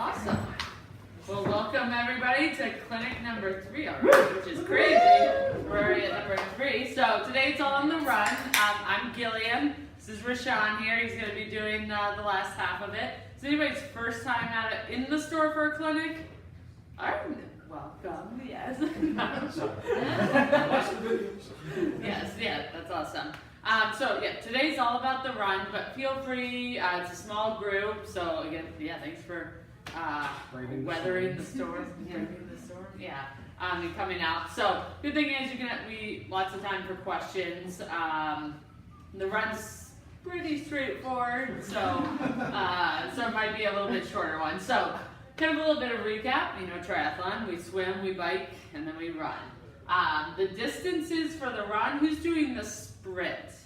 Awesome. Well, welcome everybody to clinic number 3 already, which is crazy. We're already at number 3. So today it's all on the run. I'm Gillian. This is Rashawn here. He's going to be doing the last half of it. Is anybody's first time in the store for a clinic? Alright, welcome. Yes. Yes, yeah, that's awesome. So yeah, today's all about the run, but feel free, it's a small group, so again, yeah, thanks for weathering the storm, and coming out. So good thing is you can lots of time for questions. The run's pretty straightforward, so it might be a little bit shorter one. So kind of a little bit of recap, triathlon, we swim, we bike, and then we run. The distances for the run, who's doing the sprint?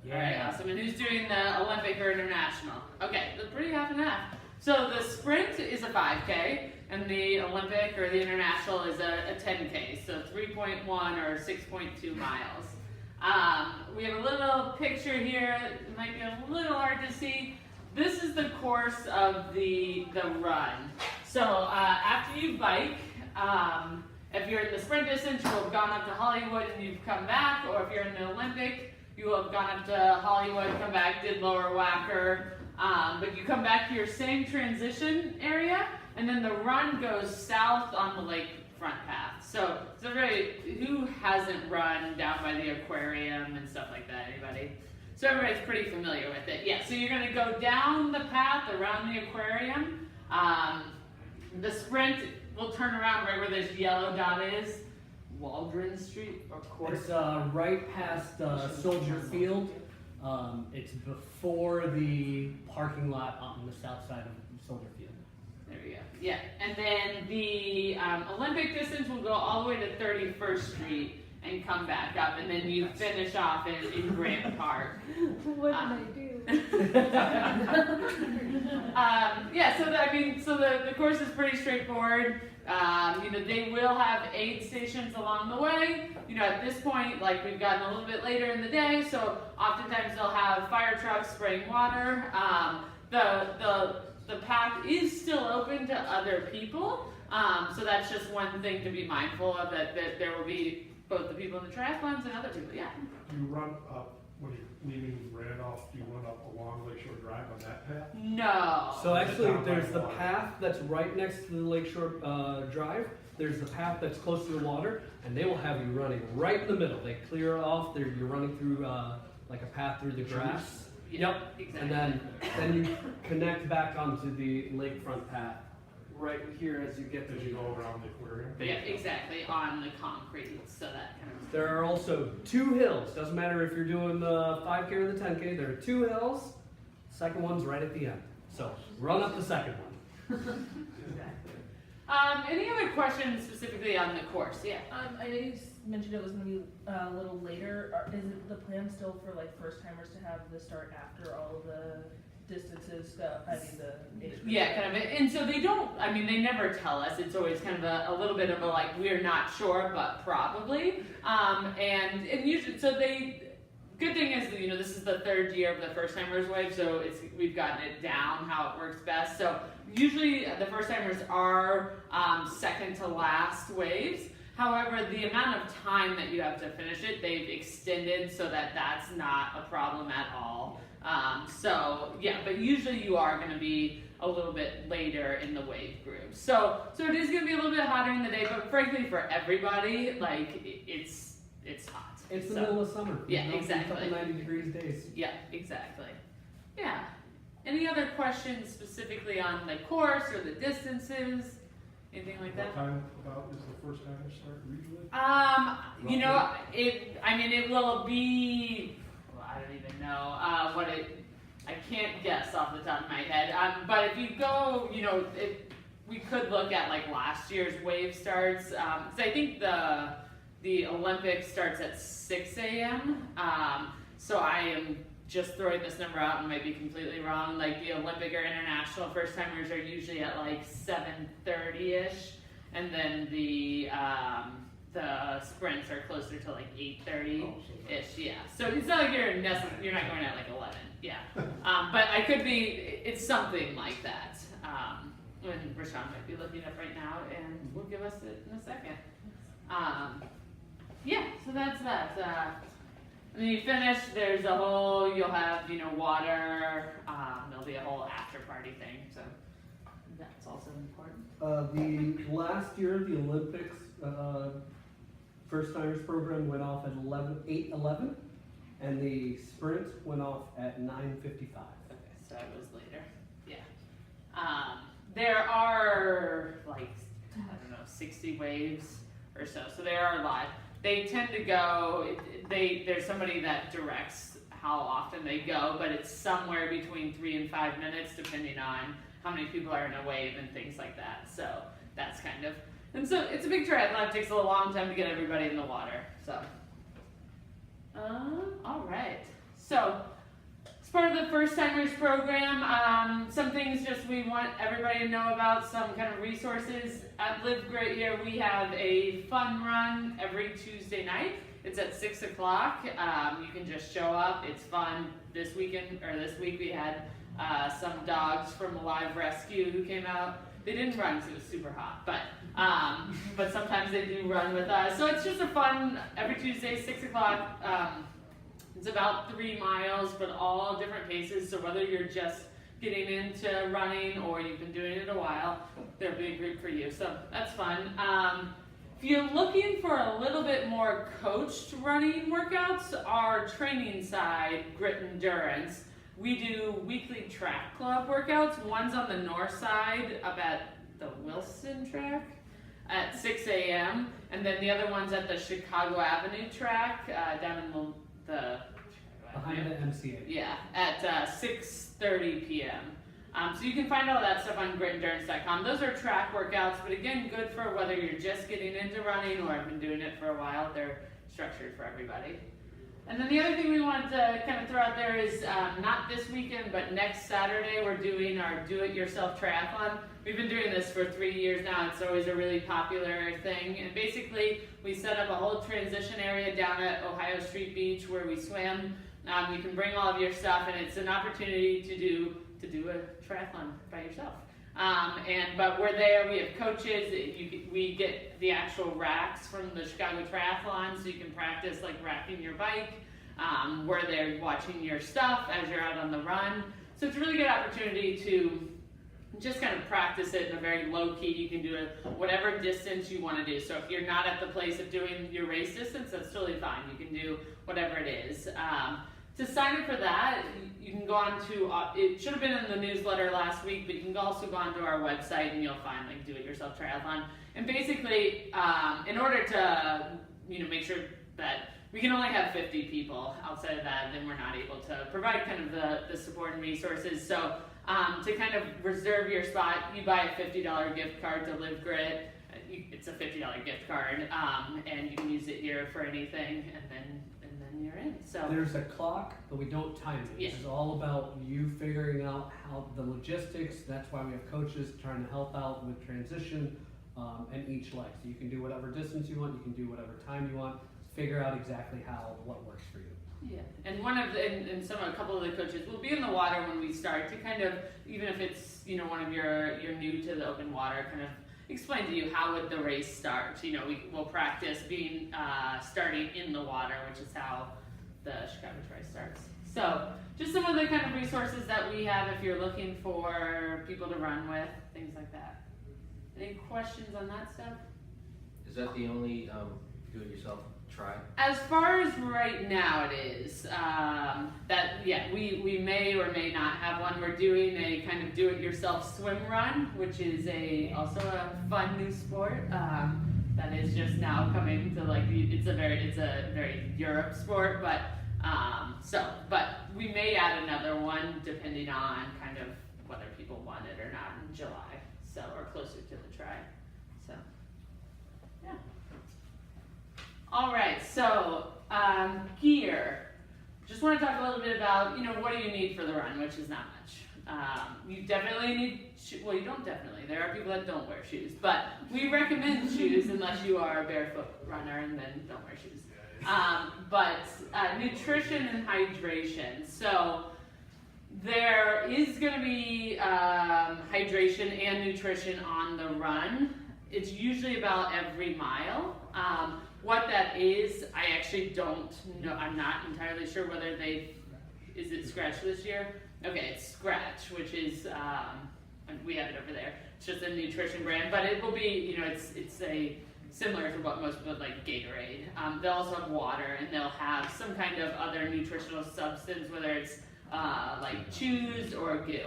Yeah. All right, awesome. And who's doing the Olympic or international? Okay, that's pretty half and half. So the sprint is a 5K, and the Olympic or the international is a 10K, so 3.1 or 6.2 miles. We have a little picture here. It might be a little hard to see. This is the course of the run. So after you bike, if you're in the sprint distance, you will have gone up to Hollywood and you've come back, or if you're in the Olympic, you will have gone up to Hollywood, come back, did Lower Wacker, but you come back to your same transition area, and then the run goes south on the lakefront path. So everybody who hasn't run down by the aquarium and stuff like that, anybody? So everybody's pretty familiar with it. Yeah, so you're gonna go down the path around the aquarium. The sprint will turn around right where this yellow dot is. Waldron Street, of course. It's right past Soldier Field. It's before the parking lot on the south side of Soldier Field. There we go. Yeah, and then the Olympic distance will go all the way to 31st Street and come back up, and then you finish off in Grant Park. What did I do? So the course is pretty straightforward. They will have aid stations along the way. At this point, we've gotten a little bit later in the day, so oftentimes they'll have fire trucks spraying water. The path is still open to other people, so that's just one thing to be mindful of, that there will be both the people in the triathlons and other people. Yeah. You run up when you're leaving Randolph. Do you run up along Lakeshore Drive on that path? No. So actually, there's the path that's right next to the Lakeshore Drive. There's the path that's close to the water, and they will have you running right in the middle. They clear off. You're running through like a path through the grass. Yep. Exactly. And then you connect back onto the lakefront path right here as you get As you go around the aquarium? Yeah, exactly, on the concrete, so that kind of... There are also 2 hills. Doesn't matter if you're doing the 5K or the 10K. There are 2 hills. Second one's right at the end. So run up the second one. Exactly. Any other questions specifically on the course? Yeah. I know you mentioned it was going to be a little later. Is it the plan still for first timers to have the start after all of the distances? Yeah, kind of. And so they they never tell us. It's always kind of a little bit of a we're not sure, but probably. And usually, so good thing is that, this is the 3rd year of the first timers wave, so we've gotten it down how it works best. So usually the first timers are second to last waves. However, the amount of time that you have to finish it, they've extended so that that's not a problem at all. But usually you are going to be a little bit later in the wave group. So it is going to be a little bit hotter in the day, but frankly for everybody, it's hot. It's the middle of summer. Yeah, exactly. A couple 90-degree days. Yeah, exactly. Yeah. Any other questions specifically on the course or the distances? Anything like that? What time about is the first time to start usually? It will be, I don't even know I can't guess off the top of my head. But if you go, we could look at last year's wave starts. So I think the Olympics starts at 6 a.m. So I am just throwing this number out and might be completely wrong. The Olympic or international first timers are usually at 7:30ish, and then the sprints are closer to 8:30ish. Yeah. So it's not you're not going at 11. Yeah. But I could be. It's something like that. and Rashawn might be looking up right now and will give us it in a second. Yeah, so that's that. And then you finish, there's a whole, you'll have, water, there'll be a whole after party thing, so that's also important. The last year, the Olympics, first timers program went off at 8:11, and the sprint went off at 9:55. Okay, so it was later, yeah. There are, 60 waves or so they are live. They tend to go, there's somebody that directs how often they go, but it's somewhere between 3 and 5 minutes, depending on how many people are in a wave and things like that. So that's and so it's a big triathlon. It takes a long time to get everybody in the water. So, all right. So, as part of the First Timers program, some things just we want everybody to know about, some kind of resources. At Live Great here, we have a fun run every Tuesday night. It's at 6 o'clock. You can just show up. It's fun. This week we had some dogs from Alive Rescue who came out. They didn't run because it was super hot, but sometimes they do run with us. So it's just a fun, every Tuesday, 6 o'clock. It's about 3 miles, but all different paces. So whether you're just getting into running or you've been doing it a while, there'll be a group for you. So that's fun. If you're looking for a little bit more coached running workouts, our training side, Grit Endurance, we do weekly track club workouts. One's on the north side up at the Wilson track at 6 a.m. And then the other one's at the Chicago Avenue track down in the Behind the MCA. Yeah, at 6:30 p.m. So you can find all that stuff on gritendurance.com. Those are track workouts, but again, good for whether you're just getting into running or have been doing it for a while. They're structured for everybody. And then the other thing we wanted to kind of throw out there is not this weekend, but next Saturday we're doing our do-it-yourself triathlon. We've been doing this for 3 years now. It's always a really popular thing. And basically, we set up a whole transition area down at Ohio Street Beach where we swim. You can bring all of your stuff, and it's an opportunity to do a triathlon by yourself. But we're there. We have coaches. We get the actual racks from the Chicago Triathlon, so you can practice racking your bike. We're there watching your stuff as you're out on the run. So it's a really good opportunity to just kind of practice it in a very low key. You can do it whatever distance you want to do. So if you're not at the place of doing your race distance, that's totally fine. You can do whatever it is. To sign up for that, you can go on to, it should have been in the newsletter last week, but you can also go onto our website and you'll find do-it-yourself triathlon. And basically, in order to make sure that we can only have 50 people, outside of that, then we're not able to provide kind of the support and resources. So to kind of reserve your spot, you buy a $50 gift card to Live Grit. It's a $50 gift card, and you can use it here for anything, and then you're in. So there's a clock, but we don't time it. Yeah. This is all about you figuring out how the logistics. That's why we have coaches trying to help out with transition and each leg. So you can do whatever distance you want, you can do whatever time you want. Figure out exactly what works for you. yeah, and a couple of the coaches will be in the water when we start to kind of, even if it's one of you're new to the open water, kind of explain to you how would the race start. We'll practice being starting in the water, which is how the Chicago Tri starts. So just some of the kind of resources that we have if you're looking for people to run with, things like that. Any questions on that stuff? Is that the only do-it-yourself try? As far as right now, it is. We may or may not have one. We're doing a kind of do-it-yourself swim run, which is also a fun new sport that is just now coming to it's a very Europe sport, but we may add another one depending on kind of whether people want it or not in July, or closer to the try. So, yeah. All right, so gear. Just want to talk a little bit about, what do you need for the run, which is not much. You definitely need, you don't definitely, there are people that don't wear shoes, but we recommend shoes unless you are a barefoot runner, and then don't wear shoes. But nutrition and hydration. So there there is going to be hydration and nutrition on the run. It's usually about every mile. What that is, I actually don't know. I'm not entirely sure whether is it Scratch this year? Okay, it's Scratch, which is, we have it over there. It's just a nutrition brand, but it will be, you know, it's a similar to what most people like Gatorade. They'll also have water, and they'll have some kind of other nutritional substance, whether it's like chews or goo.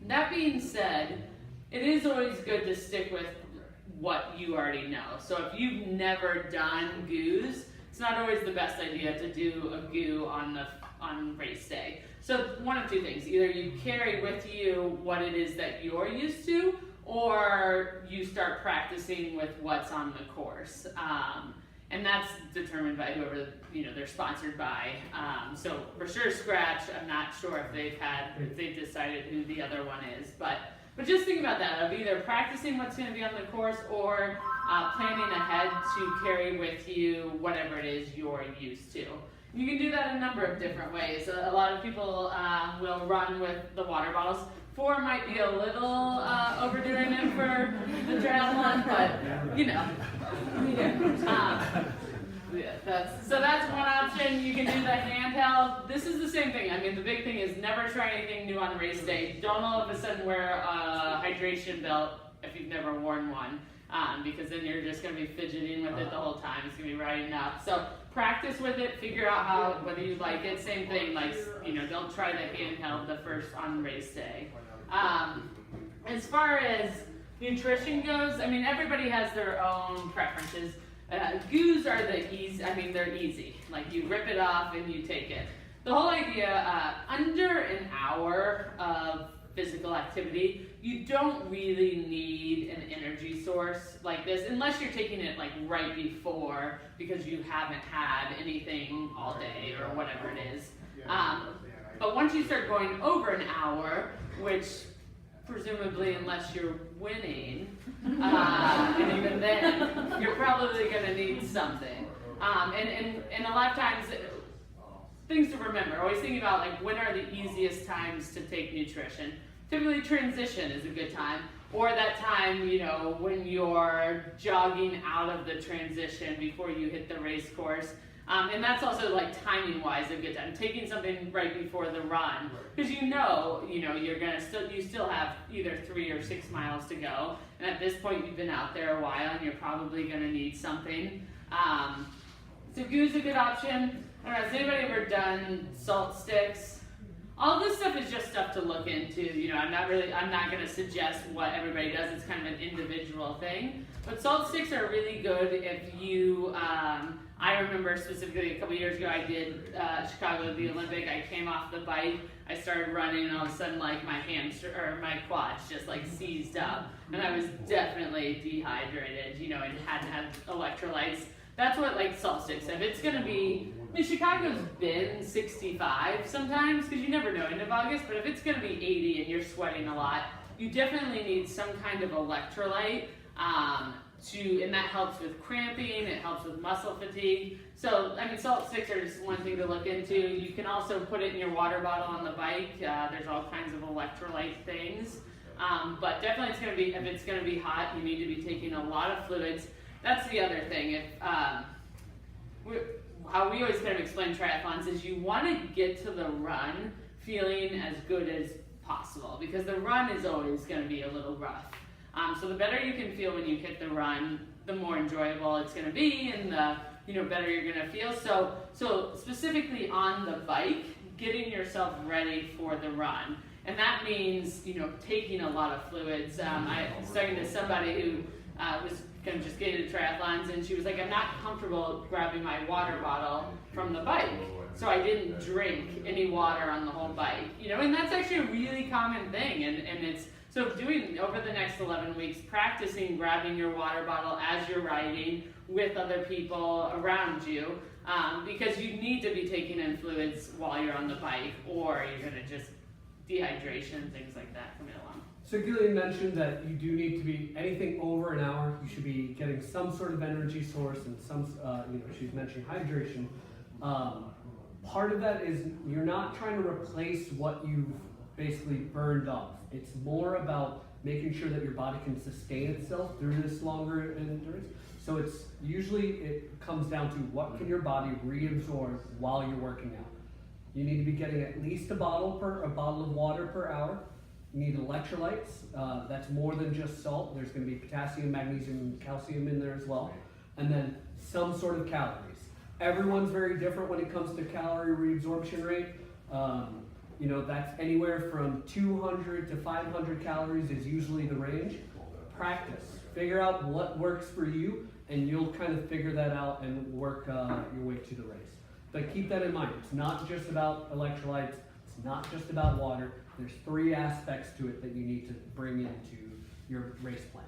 That being said, it is always good to stick with what you already know. So if you've never done goos, it's not always the best idea to do a goo on race day. So one of two things: either you carry with you what it is that you're used to, or you start practicing with what's on the course. And that's determined by whoever, you know, they're sponsored by. So for sure Scratch, I'm not sure if they've decided who the other one is, but just think about that, of either practicing what's going to be on the course or planning ahead to carry with you whatever it is you're used to. You can do that a number of different ways. A lot of people will run with the water bottles. 4 might be a little overdoing it for the triathlon, but you know. That's one option. You can do the handheld. This is the same thing. I mean, the big thing is never try anything new on race day. Don't all of a sudden wear a hydration belt if you've never worn one, because then you're just going to be fidgeting with it the whole time. It's going to be riding up. So practice with it. Figure out whether you like it. Same thing, like, you know, don't try the handheld the first on race day. As far as nutrition goes, I mean, everybody has their own preferences. Goos are they're easy. Like, you rip it off and you take it. The whole idea, under an hour of physical activity, you don't really need an energy source like this, unless you're taking it like right before because you haven't had anything all day or whatever it is. But once you start going over an hour, which presumably unless you're winning, and even then, you're probably going to need something. And a lot of times, things to remember, always thinking about like when are the easiest times to take nutrition. Typically transition is a good time, or that time, you know, when you're jogging out of the transition before you hit the race course. And that's also like timing wise a good time. Taking something right before the run, because you know you still have either 3 or 6 miles to go, and at this point you've been out there a while and you're probably going to need something. So goo's a good option. I don't know, has anybody ever done salt sticks? All this stuff is just stuff to look into. You know, I'm not going to suggest what everybody does. It's kind of an individual thing. But salt sticks are really good if you. I remember specifically a couple years ago, I did Chicago, the Olympic. I came off the bike, I started running, and all of a sudden, like my quads just like seized up, and I was definitely dehydrated, you know, and hadn't had electrolytes. That's what like salt sticks. If it's gonna be, I mean, Chicago's been 65 sometimes, because you never know end of August. But if it's gonna be 80 and you're sweating a lot, you definitely need some kind of electrolyte. And that helps with cramping, it helps with muscle fatigue. So, I mean, salt sticks are just one thing to look into. You can also put it in your water bottle on the bike. There's all kinds of electrolyte things. But definitely if it's gonna be hot, you need to be taking a lot of fluids. That's the other thing. How we always kind of explain triathlons is you wanna get to the run feeling as good as possible, because the run is always gonna be a little rough. So the better you can feel when you hit the run, the more enjoyable it's going to be, and the better you're going to feel. So specifically on the bike, getting yourself ready for the run, and that means taking a lot of fluids. I was talking to somebody who was kind of just getting into triathlons, and she was like, I'm not comfortable grabbing my water bottle from the bike, so I didn't drink any water on the whole bike. And that's actually a really common thing, and it's. So doing over the next 11 weeks, practicing grabbing your water bottle as you're riding with other people around you, because you need to be taking in fluids while you're on the bike, or you're going to just dehydration, things like that coming along. So Gillian mentioned that you do need to be anything over an hour. You should be getting some sort of energy source, and some, she's mentioning hydration. Part of that is you're not trying to replace what you've basically burned off. It's more about making sure that your body can sustain itself through this longer endurance. So it's usually, it comes down to what can your body reabsorb while you're working out. You need to be getting at least a bottle of water per hour. You need electrolytes. That's more than just salt. There's going to be potassium, magnesium, and calcium in there as well. And then some sort of calories. Everyone's very different when it comes to calorie reabsorption rate. You know, that's anywhere from 200 to 500 calories is usually the range. Practice. Figure out what works for you, and you'll kind of figure that out and work your way to the race. But keep that in mind. It's not just about electrolytes. It's not just about water. There's 3 aspects to it that you need to bring into your race plan.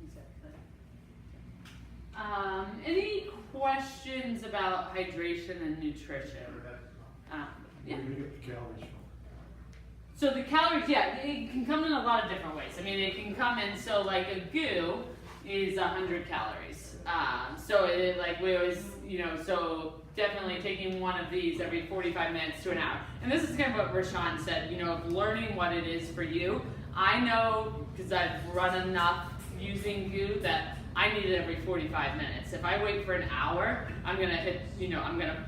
Exactly. Any questions about hydration and nutrition? Yeah. Where do you get the calories from? So the calories, yeah, it can come in a lot of different ways. I mean, it can come in, so like a goo is 100 calories. So it, like we always, you know, so definitely taking one of these every 45 minutes to an hour. And this is kind of what Rashawn said, you know, of learning what it is for you. I know, because I've run enough using goo, that I need it every 45 minutes. If I wait for an hour, I'm gonna hit, you know, I'm gonna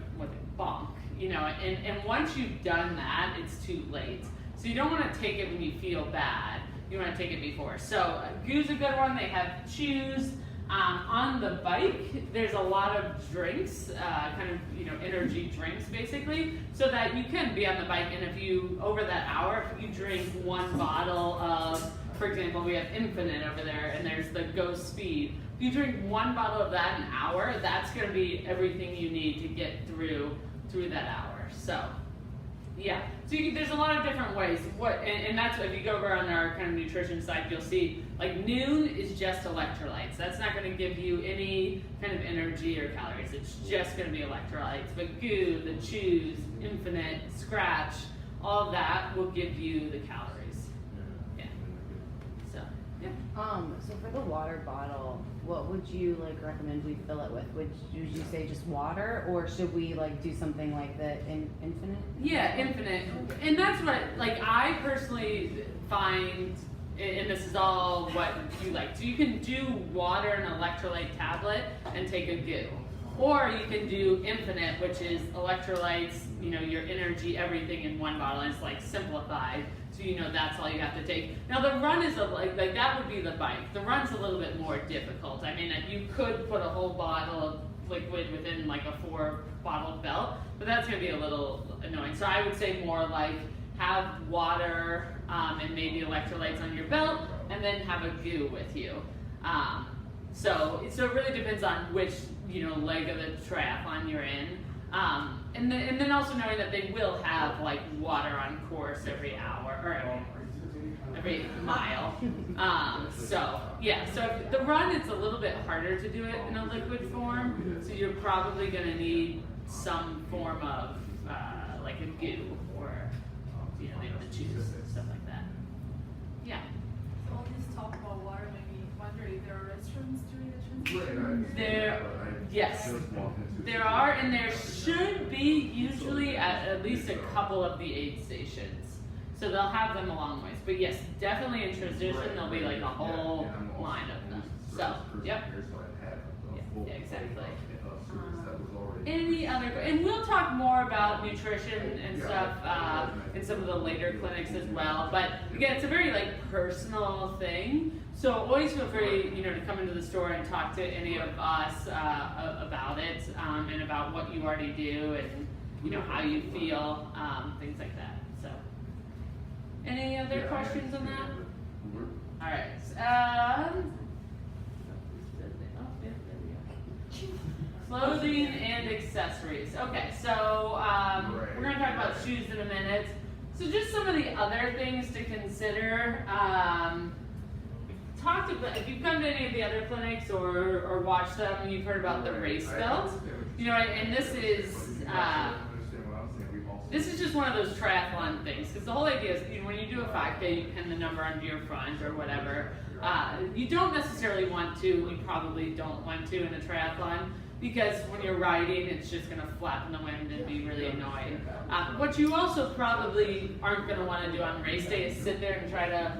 bonk, you know, and once you've done that, it's too late. So you don't want to take it when you feel bad. You want to take it before. So goo's a good one. They have chews. On the bike, there's a lot of drinks, kind of, you know, energy drinks basically, so that you can be on the bike, and if you, over that hour, if you drink 1 bottle of, for example, we have Infinite over there, and there's the Go Speed. If you drink 1 bottle of that an hour, that's going to be everything you need to get through that hour. So, yeah. So there's a lot of different ways. And that's if you go over on our kind of nutrition side, you'll see like Noon is just electrolytes. That's not going to give you any kind of energy or calories. It's just going to be electrolytes. But Goo, the Chews, Infinite, Scratch, all of that will give you the calories. Yeah. So, yeah. So for the water bottle, what would you like recommend we fill it with? Would you say just water, or should we like do something like the Infinite? Yeah, Infinite. And that's what, like, I personally find, and this is all what you like. So you can do water and electrolyte tablet and take a Goo. Or you can do Infinite, which is electrolytes, you know, your energy, everything in 1 bottle, and it's like simplified. So you know that's all you have to take. Now the run is like that would be the bike. The run's a little bit more difficult. I mean, you could put a whole bottle of liquid within like a 4-bottle belt, but that's gonna be a little annoying. So I would say more like have water and maybe electrolytes on your belt, and then have a Goo with you. So it really depends on which, you know, leg of the triathlon you're in. And then also knowing that they will have like water on course every hour or every mile. So yeah, so the run, it's a little bit harder to do it in a liquid form. So you're probably going to need some form of like a Goo or, you know, maybe the Chews and stuff like that. Yeah. So all this talk about water made me wonder if there are restrooms during the transition. Yes, there are, and there should be usually at least a couple of the aid stations. So they'll have them along ways. But yes, definitely in transition, there'll be like a whole line of them. So, yep. Yeah, exactly. Any other, and we'll talk more about nutrition and stuff in some of the later clinics as well. But again, it's a very like personal thing. So always feel free, you know, to come into the store and talk to any of us about it and about what you already do and, you know, how you feel, things like that. So, any other questions on that? All right. Clothing and accessories. Okay, so we're going to talk about shoes in a minute. So just some of the other things to consider. If you've come to any of the other clinics or watched them, you've heard about the race belt. You know, and this is just one of those triathlon things. Because the whole idea is, you know, when you do a 5K, you pin the number onto your front or whatever. You don't necessarily want to. You probably don't want to in a triathlon. because when you're riding, it's just gonna flap in the wind and be really annoying. What you also probably aren't gonna wanna do on race day is sit there and try to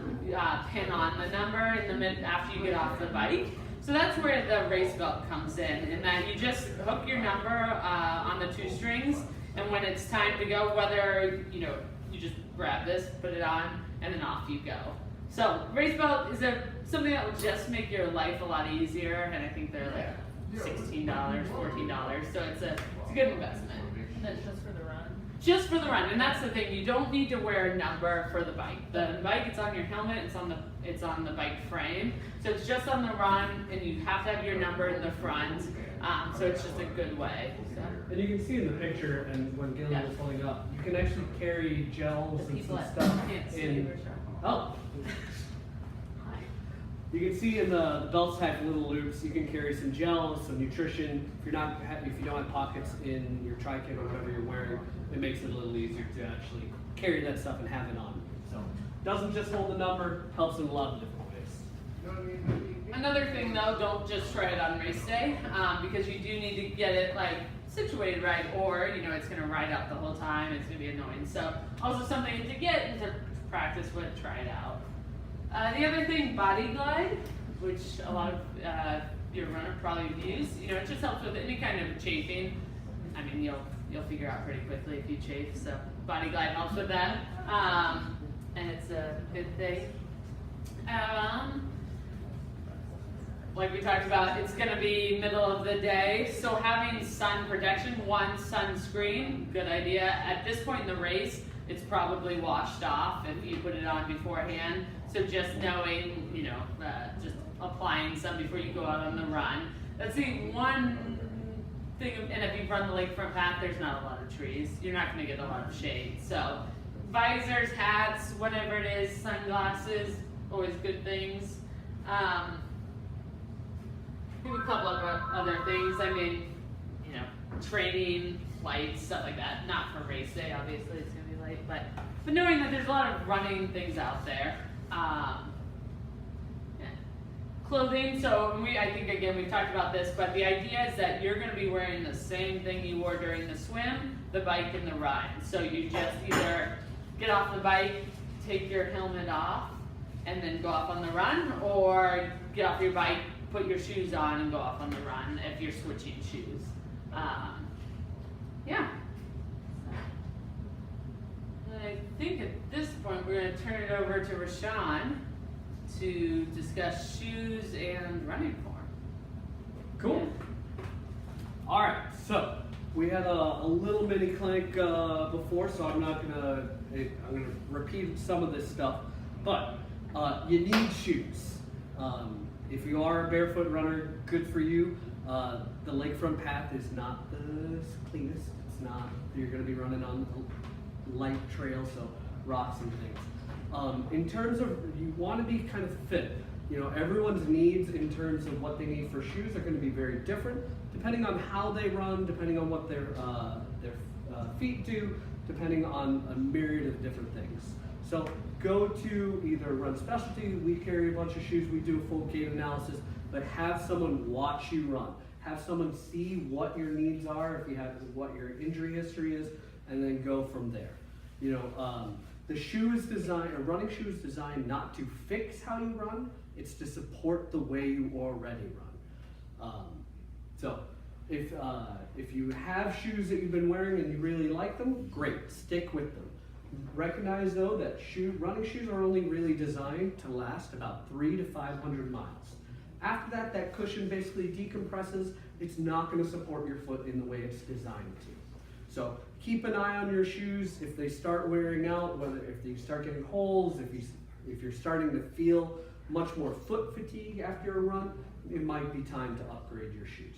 pin on the number in the mid after you get off the bike. So that's where the race belt comes in that you just hook your number on the 2 strings, and when it's time to go, whether you just grab this, put it on, and then off you go. So race belt is something that will just make your life a lot easier, and I think they're like $16, $14, so it's a good investment. And that's just for the run? Just for the run, and that's the thing. You don't need to wear a number for the bike. The bike, it's on your helmet. It's on the bike frame. So it's just on the run, and you have to have your number in the front. So it's just a good way. So. And you can see in the picture, and when Gillian was holding up, you can actually carry gels The and people some at stuff can't see in. or something. Oh. You can see in the belts have little loops. You can carry some gels, some nutrition. If you don't have pockets in your tri-kit or whatever you're wearing, it makes it a little easier to actually carry that stuff and have it on. So doesn't just hold the number, helps in a lot of different ways. Another thing though, don't just try it on race day, because you do need to get it like situated right, or it's gonna ride out the whole time. It's gonna be annoying. So also something to get and to practice with, try it out. The other thing, Body Glide, which a lot of your runner probably use. It just helps with any kind of chafing. I mean, you'll figure out pretty quickly if you chafe. So Body Glide helps with that, and it's a good thing. Like we talked about, it's going to be middle of the day, so having sun protection, one sunscreen, good idea. At this point in the race, it's probably washed off if you put it on beforehand. So just knowing, just applying some before you go out on the run. That's the one thing, and if you run the lakefront path, there's not a lot of trees. You're not going to get a lot of shade. So visors, hats, whatever it is, sunglasses, always good things. Maybe a couple of other things. I mean, training, lights, stuff like that. Not for race day, obviously, it's going to be light, but knowing that there's a lot of running things out there. Clothing, so I think again we've talked about this, but the idea is that you're going to be wearing the same thing you wore during the swim, the bike, and the ride. So you just either get off the bike, take your helmet off, and then go off on the run, or get off your bike, put your shoes on, and go off on the run if you're switching shoes. Yeah. And I think at this point we're going to turn it over to Rashawn to discuss shoes and running form. Cool. All right, so we had a little mini clinic before, so I'm gonna repeat some of this stuff, but you need shoes. If you are a barefoot runner, good for you. The lakefront path is not the cleanest. It's not. You're gonna be running on light trails, so rocks and things. In terms of, you want to be kind of fit. Everyone's needs in terms of what they need for shoes are going to be very different, depending on how they run, depending on what their feet do, depending on a myriad of different things. So go to either Run Specialty. We carry a bunch of shoes. We do a full gait analysis, but have someone watch you run. Have someone see what your needs are, if you have what your injury history is, and then go from there. The shoe is designed, a running shoe is designed not to fix how you run, it's to support the way you already run. So if you have shoes that you've been wearing and you really like them, great, stick with them. Recognize though that running shoes are only really designed to last about 300 to 500 miles. After that, that cushion basically decompresses. It's not going to support your foot in the way it's designed to. So keep an eye on your shoes. If they start wearing out, if you start getting holes, if you're starting to feel much more foot fatigue after a run, it might be time to upgrade your shoes.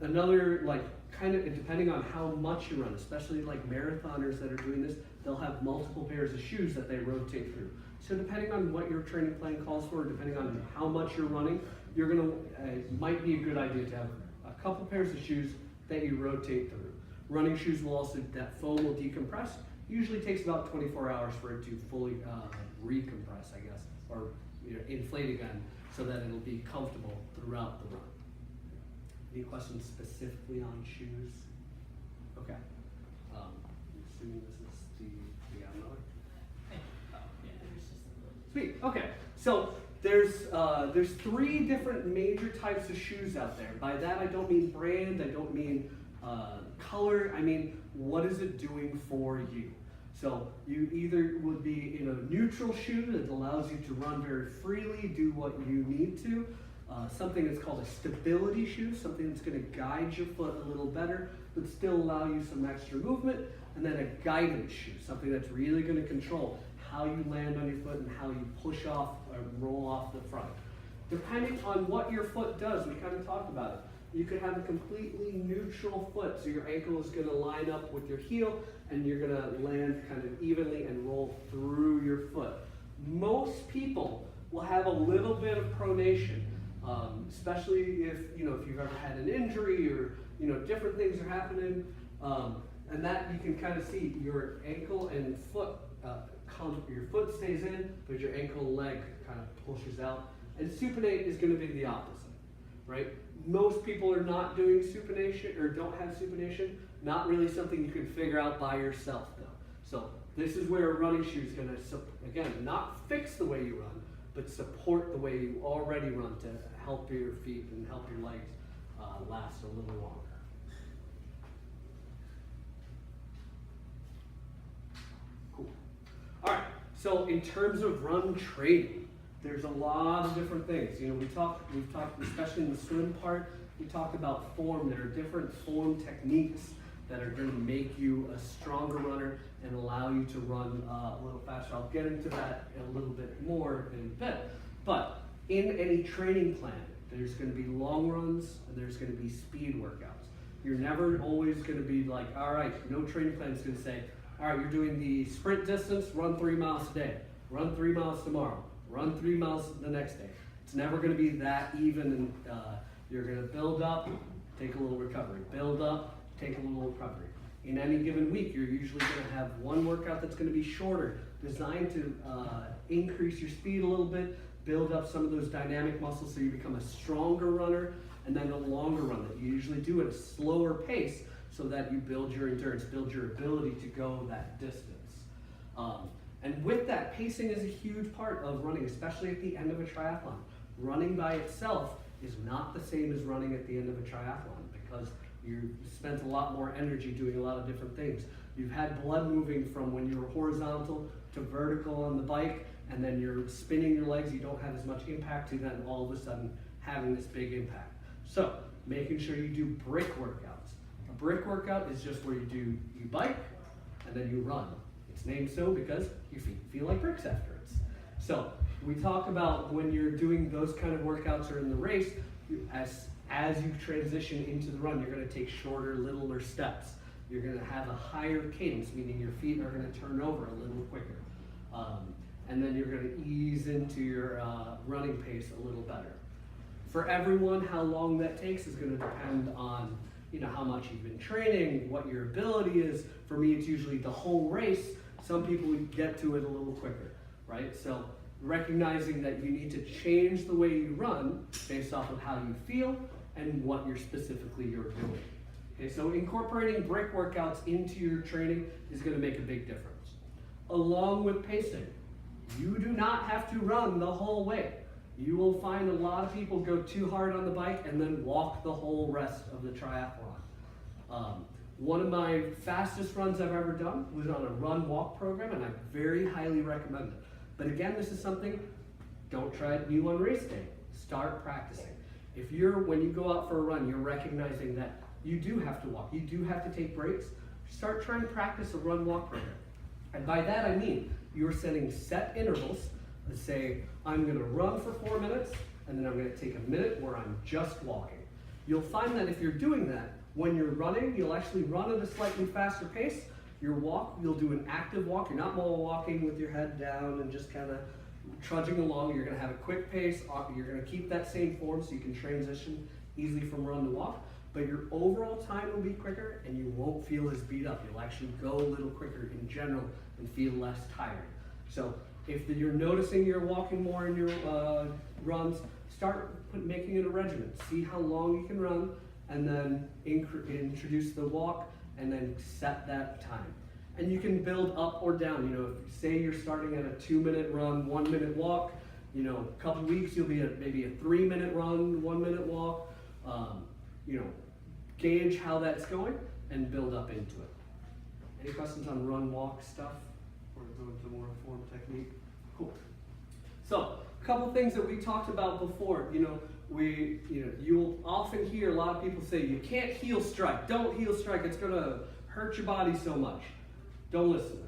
Another, kind of depending on how much you run, especially like marathoners that are doing this, they'll have multiple pairs of shoes that they rotate through. So depending on what your training plan calls for, depending on how much you're running, it might be a good idea to have a couple pairs of shoes that you rotate through. Running shoes will also, that foam will decompress. Usually takes about 24 hours for it to fully recompress, I guess, or inflate again, so that it'll be comfortable throughout the run. Any questions specifically on shoes? Okay. Assuming this is the another. Sweet. Okay. So there's 3 different major types of shoes out there. By that I don't mean brand. I don't mean color. I mean what is it doing for you. So you either would be in a neutral shoe that allows you to run very freely, do what you need to. Something that's called a stability shoe, something that's going to guide your foot a little better, but still allow you some extra movement. And then a guidance shoe, something that's really going to control how you land on your foot and how you push off or roll off the front. Depending on what your foot does, we kind of talked about it. You could have a completely neutral foot, so your ankle is going to line up with your heel and you're going to land kind of evenly and roll through your foot. Most people will have a little bit of pronation, especially if you've ever had an injury or different things are happening, and that you can kind of see your ankle and foot your foot stays in, but your ankle and leg kind of pushes out. And supinate is going to be the opposite, right? Most people are not doing supination or don't have supination. Not really something you can figure out by yourself, though. So this is where a running shoe is going to, again, not fix the way you run, but support the way you already run to help your feet and help your legs last a little longer. Cool. All right. So in terms of run training, there's a lot of different things. We've talked, especially in the swim part, we talked about form. There are different form techniques that are going to make you a stronger runner and allow you to run a little faster. I'll get into that a little bit more in a bit. But in any training plan, there's going to be long runs and there's going to be speed workouts. You're never always going to be like, all right, no training plan is going to say, all right, you're doing the sprint distance, run 3 miles today, run 3 miles tomorrow, run 3 miles the next day. It's never going to be that even, and you're going to build up, take a little recovery, build up, take a little recovery. In any given week, you're usually going to have one workout that's going to be shorter, designed to increase your speed a little bit, build up some of those dynamic muscles so you become a stronger runner, and then a longer run that you usually do at a slower pace so that you build your endurance, build your ability to go that distance. And with that, pacing is a huge part of running, especially at the end of a triathlon. Running by itself is not the same as running at the end of a triathlon because you spent a lot more energy doing a lot of different things. You've had blood moving from when you were horizontal to vertical on the bike, and then you're spinning your legs, you don't have as much impact to then all of a sudden having this big impact. So, making sure you do brick workouts. A brick workout is just where you bike, and then you run. It's named so because your feet feel like bricks afterwards. So, we talk about when you're doing those kind of workouts or in the race, as you transition into the run, you're going to take shorter, littler steps. You're going to have a higher cadence, meaning your feet are going to turn over a little quicker. And then you're going to ease into your running pace a little better. For everyone, how long that takes is going to depend on how much you've been training, what your ability is. For me, it's usually the whole race. Some people would get to it a little quicker, right? So recognizing that you need to change the way you run based off of how you feel and what you're doing. Okay, so incorporating brick workouts into your training is going to make a big difference. Along with pacing, you do not have to run the whole way. You will find a lot of people go too hard on the bike and then walk the whole rest of the triathlon. One of my fastest runs I've ever done was on a run-walk program, and I very highly recommend it. But again, this is something, don't try it new on race day. Start practicing. When you go out for a run, you're recognizing that you do have to walk, you do have to take breaks, start trying to practice a run-walk program. And by that I mean, you're setting set intervals. Let's say, I'm going to run for 4 minutes, and then I'm going to take a minute where I'm just walking. You'll find that if you're doing that, when you're running, you'll actually run at a slightly faster pace. You'll do an active walk. You're not walking with your head down and just kind of trudging along. You're going to have a quick pace. You're going to keep that same form so you can transition easily from run to walk. But your overall time will be quicker, and you won't feel as beat up. You'll actually go a little quicker in general and feel less tired. So if you're noticing you're walking more in your runs, start making it a regimen. See how long you can run, and then introduce the walk, and then set that time. And you can build up or down. You know, if say you're starting at a 2-minute run, 1-minute walk, you know, a couple weeks you'll be at maybe a 3-minute run, 1-minute walk. You know, gauge how that's going and build up into it. Any questions on run, walk stuff? Or go into more form technique? Cool. So, a couple things that we talked about before. You know, you'll often hear a lot of people say, you can't heel strike. Don't heel strike. It's gonna hurt your body so much. Don't listen.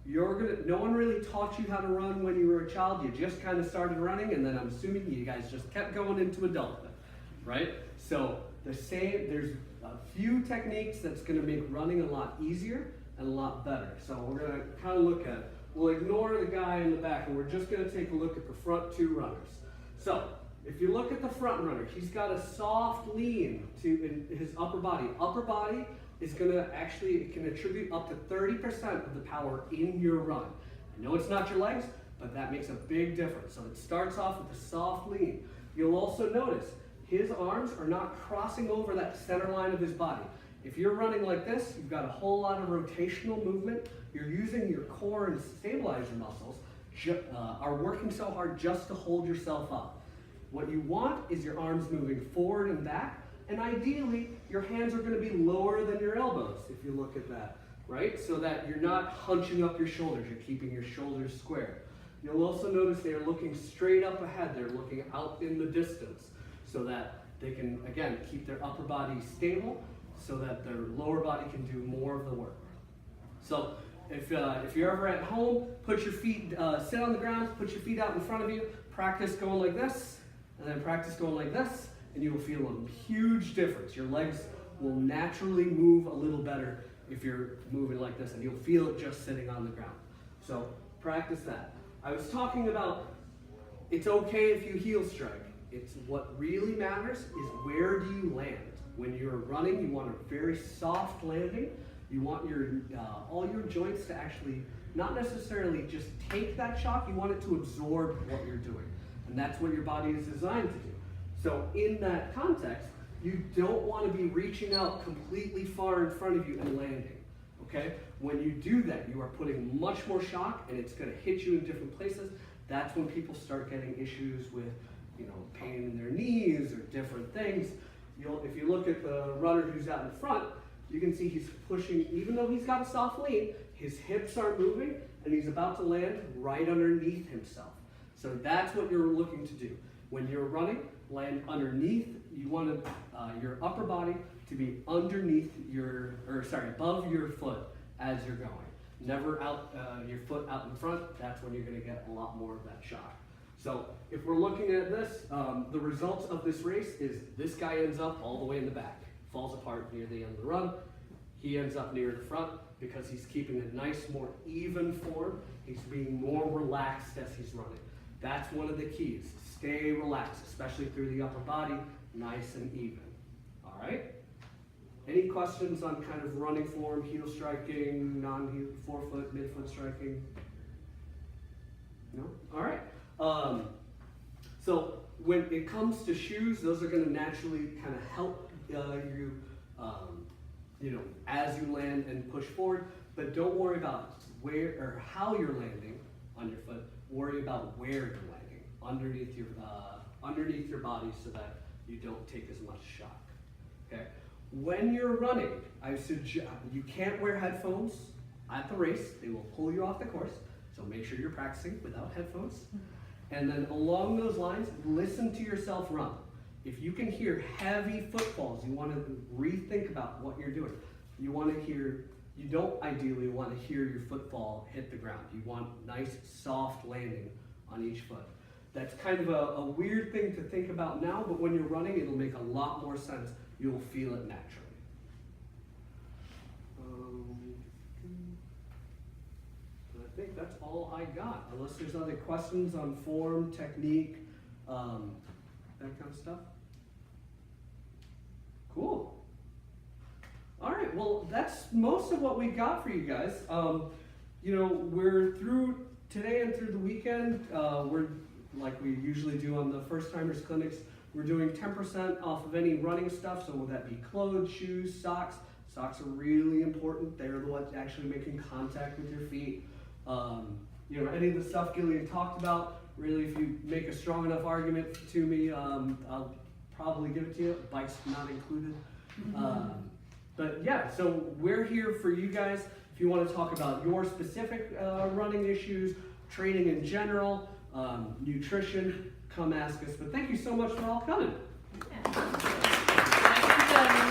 No one really taught you how to run when you were a child. You just kind of started running, and then I'm assuming you guys just kept going into adulthood, right? So there's a few techniques that's going to make running a lot easier and a lot better. So we're going to kind of look at, we'll ignore the guy in the back, and we're just going to take a look at the front 2 runners. So if you look at the front runner, he's got a soft lean in his upper body. Upper body is going to actually, it can attribute up to 30% of the power in your run. I know it's not your legs, but that makes a big difference. So it starts off with a soft lean. You'll also notice his arms are not crossing over that center line of his body. If you're running like this, you've got a whole lot of rotational movement. You're using your core and stabilizer muscles are working so hard just to hold yourself up. What you want is your arms moving forward and back, and ideally, your hands are going to be lower than your elbows, if you look at that, right? So that you're not hunching up your shoulders, you're keeping your shoulders square. You'll also notice they are looking straight up ahead, they're looking out in the distance, so that they can, again, keep their upper body stable, so that their lower body can do more of the work. So, if you're ever at home, put your feet, sit on the ground, put your feet out in front of you, practice going like this, and then practice going like this, and you will feel a huge difference. Your legs will naturally move a little better if you're moving like this, and you'll feel it just sitting on the ground. So practice that. I was talking about it's okay if you heel strike. It's what really matters is where do you land. When you're running, you want a very soft landing. You want your all your joints to actually not necessarily just take that shock, you want it to absorb what you're doing. And that's what your body is designed to do. So in that context, you don't want to be reaching out completely far in front of you and landing, okay? When you do that, you are putting much more shock and it's going to hit you in different places. That's when people start getting issues with, you know, pain in their knees or different things. If you look at the runner who's out in front, you can see he's pushing, even though he's got a soft lean, his hips are moving and he's about to land right underneath himself. So that's what you're looking to do. When you're running, land underneath, you want your upper body to be underneath above your foot as you're going. Never out your foot out in front, that's when you're gonna get a lot more of that shock. So if we're looking at this, the results of this race is this guy ends up all the way in the back, falls apart near the end of the run. He ends up near the front because he's keeping a nice, more even form. He's being more relaxed as he's running. That's one of the keys. Stay relaxed, especially through the upper body, nice and even. All right? Any questions on kind of running form, heel striking, non-heel, forefoot, midfoot striking? No? All right. So when it comes to shoes, those are going to naturally kind of help you, you know, as you land and push forward. But don't worry about where or how you're landing on your foot. Worry about where you're landing underneath your body, so that you don't take as much shock. Okay. When you're running, I suggest you can't wear headphones at the race. They will pull you off the course. So make sure you're practicing without headphones. And then along those lines, listen to yourself run. If you can hear heavy footfalls, you want to rethink about what you're doing. You don't ideally want to hear your footfall hit the ground. You want nice, soft landing on each foot. That's kind of a weird thing to think about now, but when you're running, it'll make a lot more sense. You'll feel it naturally. I think that's all I got, unless there's other questions on form, technique, that kind of stuff. Cool. All right, well, that's most of what we got for you guys. You know, we're through today and through the weekend. We're like we usually do on the first timers clinics. We're doing 10% off of any running stuff, so will that be clothes, shoes, socks? Socks are really important. They're the ones actually making contact with your feet. You know, any of the stuff Gillian talked about, really, if you make a strong enough argument to me, I'll probably give it to you. Bike's not included. But yeah, so we're here for you guys. If you want to talk about your specific running issues, training in general, nutrition, come ask us. But thank you so much for all coming. The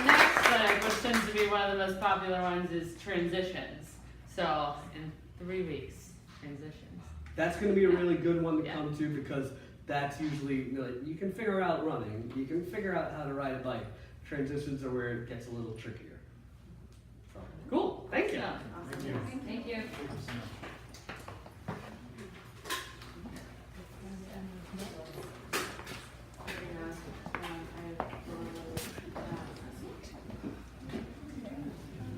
next, which tends to be one of the most popular ones, is transitions. So in 3 weeks, transitions. That's going to be a really good one to Yeah. come to because that's usually, you know, you can figure out running, you can figure out how to ride a bike. Transitions are where it gets a little trickier. So, cool, thank you. Awesome. Thank you. Thank you.